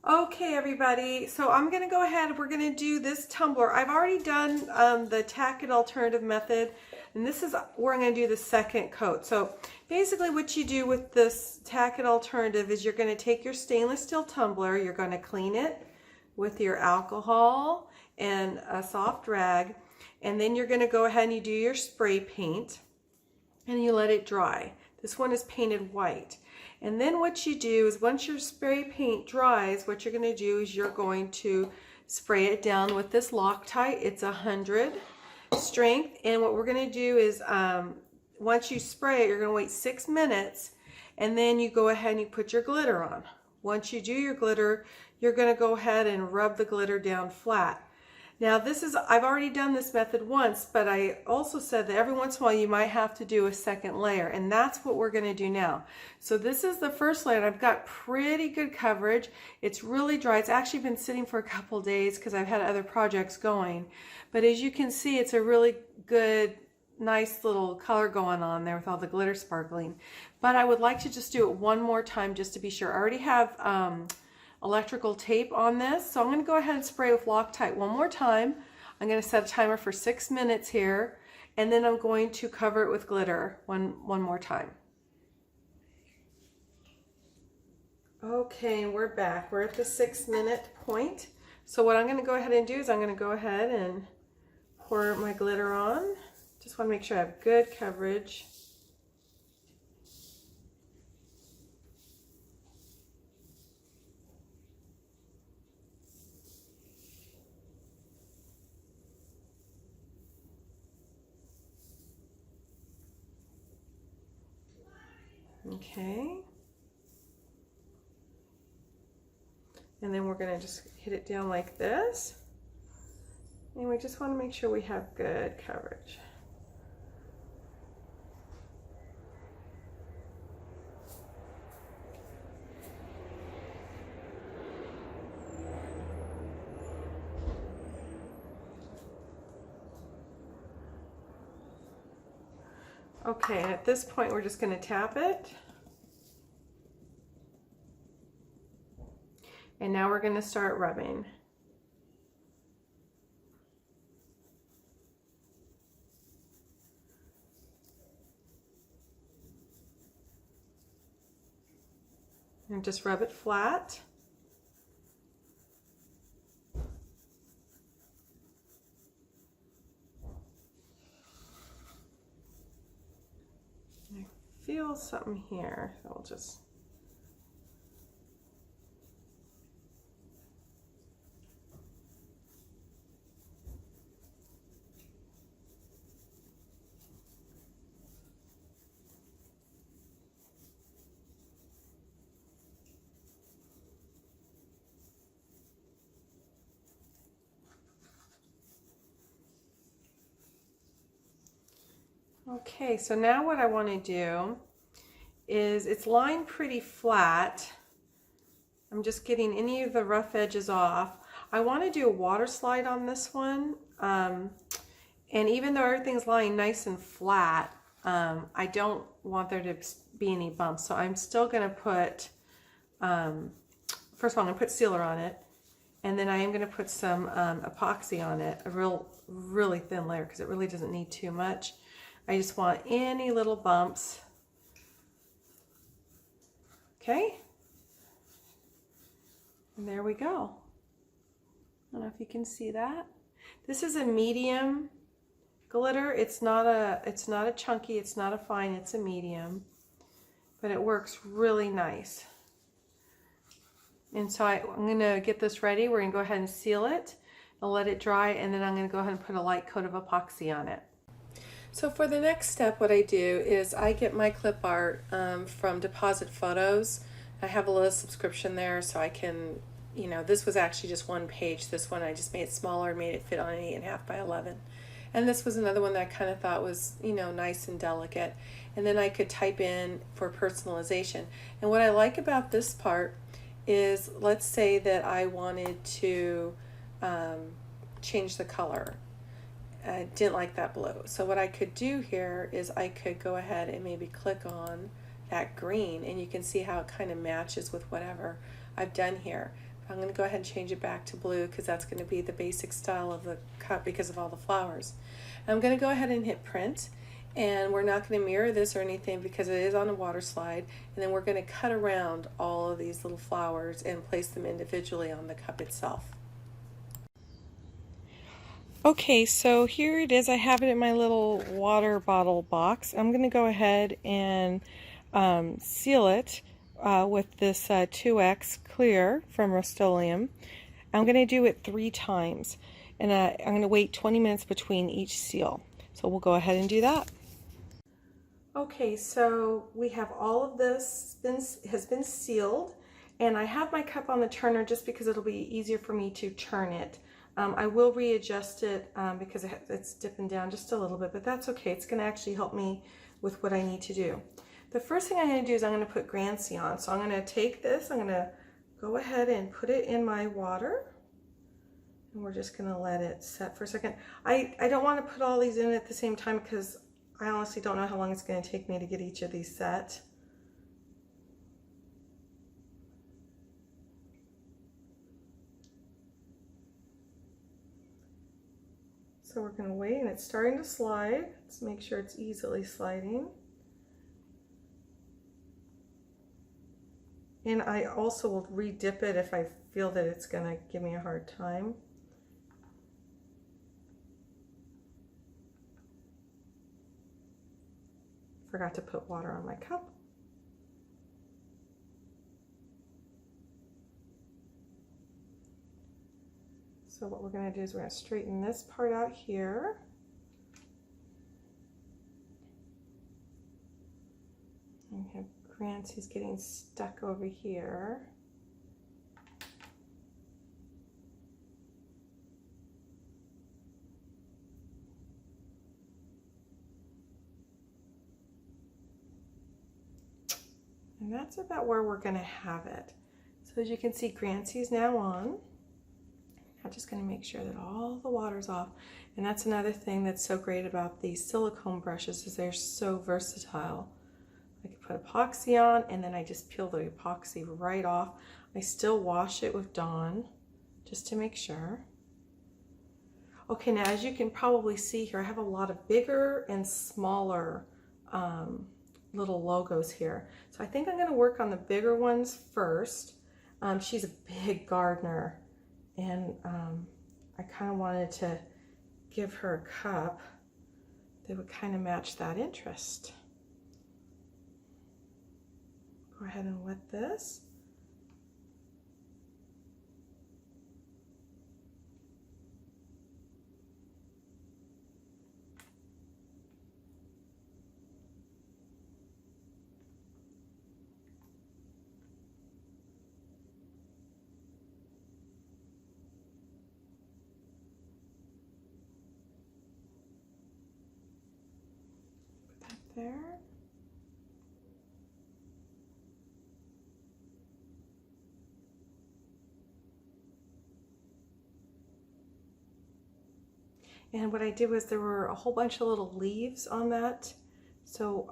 Okay, everybody, so I'm going to go ahead, we're going to do this tumbler. I've already done the Tack It alternative method, and this is where I'm going to do the second coat. So basically what you do with this Tack It alternative is you're going to take your stainless steel tumbler, you're going to clean it with your alcohol and a soft rag, and then you're going to go ahead and you do your spray paint, and you let it dry. This one is painted white. And then what you do is once your spray paint dries, what you're going to do is you're going to spray it down with this Loctite. It's 100 strength. And what we're going to do is once you spray it, you're going to wait 6 minutes, and then you go ahead and you put your glitter on. Once you do your glitter, you're going to go ahead and rub the glitter down flat. Now I've already done this method once, but I also said that every once in a while you might have to do a second layer, and that's what we're going to do now. So this is the first layer, and I've got pretty good coverage. It's really dry. It's actually been sitting for a couple days because I've had other projects going. But as you can see, it's a really good, nice little color going on there with all the glitter sparkling. But I would like to just do it one more time just to be sure. I already have electrical tape on this, so I'm going to go ahead and spray with Loctite one more time. I'm going to set a timer for 6 minutes here, and then I'm going to cover it with glitter one more time. Okay, and we're back. We're at the 6-minute point. So what I'm going to go ahead and do is I'm going to go ahead and pour my glitter on. Just want to make sure I have good coverage. Okay. And then we're going to just hit it down like this. And we just want to make sure we have good coverage. Okay, and at this point we're just going to tap it. And now we're going to start rubbing. And just rub it flat. I feel something here, so I'll just okay, so now what I want to do is, it's lined pretty flat. I'm just getting any of the rough edges off. I want to do a water slide on this one. And even though everything's lying nice and flat, I don't want there to be any bumps. So I'm still going to put, first of all, I'm going to put sealer on it. And then I am going to put some epoxy on it, a really thin layer, because it really doesn't need too much. I just want any little bumps. Okay. And there we go. I don't know if you can see that. This is a medium glitter. It's not a chunky, it's not a fine, it's a medium. But it works really nice. And so I'm going to get this ready. We're going to go ahead and seal it. I'll let it dry, and then I'm going to go ahead and put a light coat of epoxy on it. So for the next step, what I do is I get my clip art from Deposit Photos. I have a little subscription there, so I can, you know, this was actually just one page. This one I just made it smaller, made it fit on an 8.5 by 11. And this was another one that I kind of thought was, you know, nice and delicate. And then I could type in for personalization. And what I like about this part is, let's say that I wanted to change the color. I didn't like that blue. So what I could do here is I could go ahead and maybe click on that green, and you can see how it kind of matches with whatever I've done here. If I'm going to go ahead and change it back to blue because that's going to be the basic style of the cup because of all the flowers. I'm going to go ahead and hit print, and we're not going to mirror this or anything because it is on a water slide, and then we're going to cut around all of these little flowers and place them individually on the cup itself. Okay, so here it is. I have it in my little water bottle box. I'm going to go ahead and seal it with this 2X clear from Rust-Oleum. I'm going to do it 3 times, and I'm going to wait 20 minutes between each seal. So we'll go ahead and do that. Okay, so we have all of this has been sealed, and I have my cup on the turner just because it'll be easier for me to turn it. I will readjust it because it's dipping down just a little bit, but that's okay. It's going to actually help me with what I need to do. The first thing I'm going to do is I'm going to put Grancy on. So I'm going to take this, I'm going to go ahead and put it in my water, and we're just going to let it set for a second. I don't want to put all these in at the same time because I honestly don't know how long it's going to take me to get each of these set. So we're going to wait, and it's starting to slide. Let's make sure it's easily sliding. And I also will re-dip it if I feel that it's going to give me a hard time. Forgot to put water on my cup. So what we're going to do is we're going to straighten this part out here. And we have Grancy's getting stuck over here. And that's about where we're going to have it. So as you can see, Grancy's now on. I'm just going to make sure that all the water's off. And that's another thing that's so great about these silicone brushes is they're so versatile. I can put epoxy on, and then I just peel the epoxy right off. I still wash it with Dawn just to make sure. Okay, now as you can probably see here, I have a lot of bigger and smaller little logos here. So I think I'm going to work on the bigger ones first. She's a big gardener, and I kind of wanted to give her a cup that would kind of match that interest. Go ahead and wet this. Put that there. And what I did was there were a whole bunch of little leaves on that. So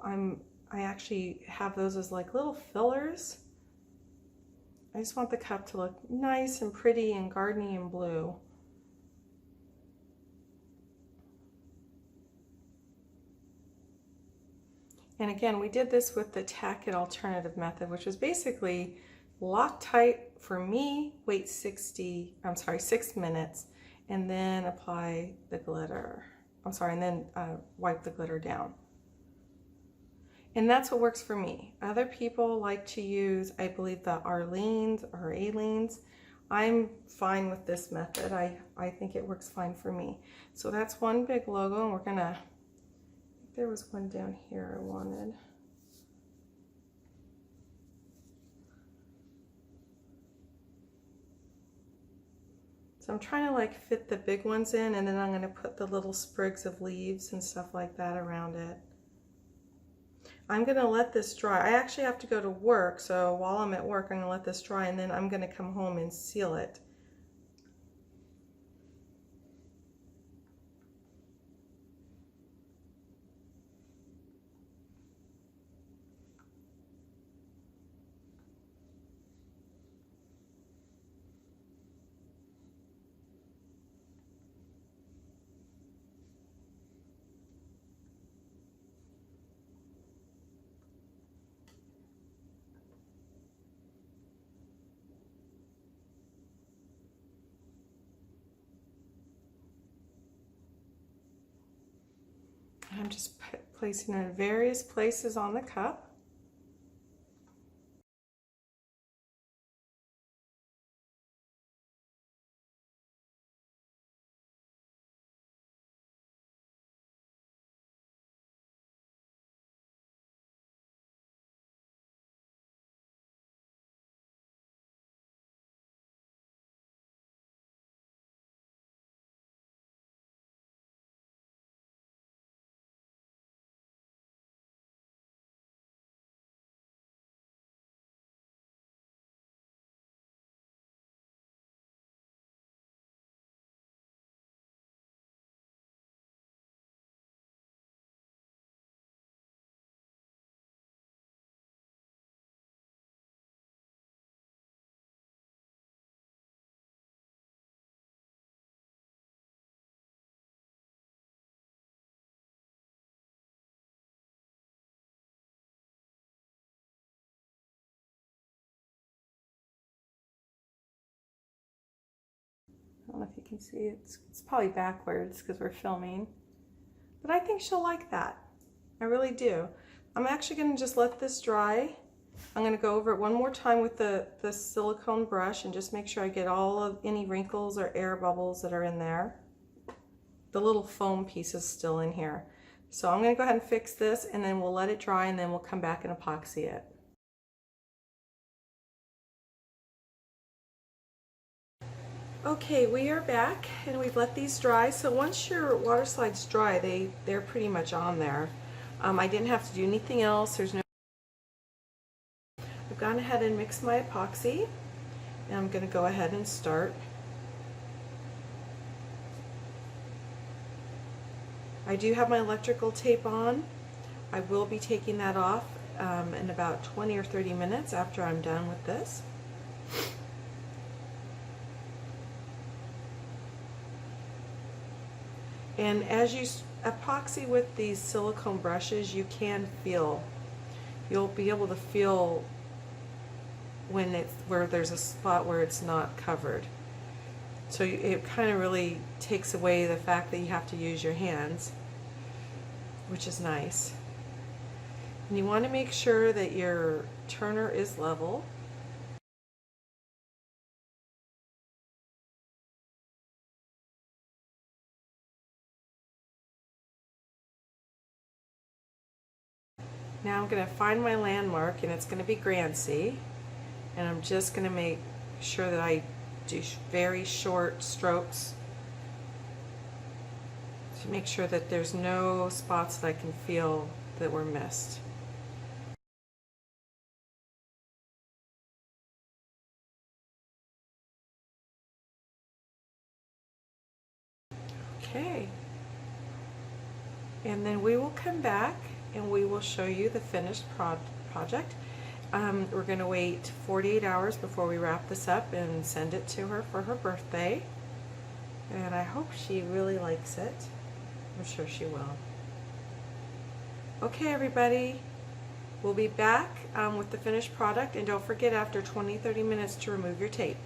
I actually have those as like little fillers. I just want the cup to look nice and pretty and gardeny and blue. And again, we did this with the Tack It alternative method, which was basically Loctite for me, wait 6 minutes, and then apply the glitter. And then wipe the glitter down. And that's what works for me. Other people like to use, I believe, the Arlene's or Aleen's. I'm fine with this method. I think it works fine for me. So that's one big logo, and we're gonna, there was one down here I wanted. So I'm trying to like fit the big ones in, and then I'm going to put the little sprigs of leaves and stuff like that around it. I'm going to let this dry. I actually have to go to work, so while I'm at work I'm going to let this dry, and then I'm going to come home and seal it. just placing it in various places on the cup. I don't know if you can see it. It's probably backwards because we're filming, but I think she'll like that. I really do. I'm actually going to just let this dry. I'm going to go over it one more time with the silicone brush and just make sure I get all of any wrinkles or air bubbles that are in there. The little foam piece is still in here. So I'm going to go ahead and fix this, and then we'll let it dry, and then we'll come back and epoxy it. Okay, we are back and we've let these dry. So once your water slides dry, they're pretty much on there. I didn't have to do anything else. I've gone ahead and mixed my epoxy, and I'm going to go ahead and start. I do have my electrical tape on. I will be taking that off in about 20 or 30 minutes after I'm done with this. And as you epoxy with these silicone brushes, you can feel, you'll be able to feel when where there's a spot where it's not covered. So it kind of really takes away the fact that you have to use your hands, which is nice. And you want to make sure that your turner is level. Now I'm going to find my landmark, and it's going to be Grancy, and I'm just going to make sure that I do very short strokes to make sure that there's no spots that I can feel that were missed. Okay, and then we will come back and we will show you the finished project. We're going to wait 48 hours before we wrap this up and send it to her for her birthday. And I hope she really likes it. I'm sure she will. Okay, everybody, we'll be back with the finished product. And don't forget, after 20-30 minutes, to remove your tape.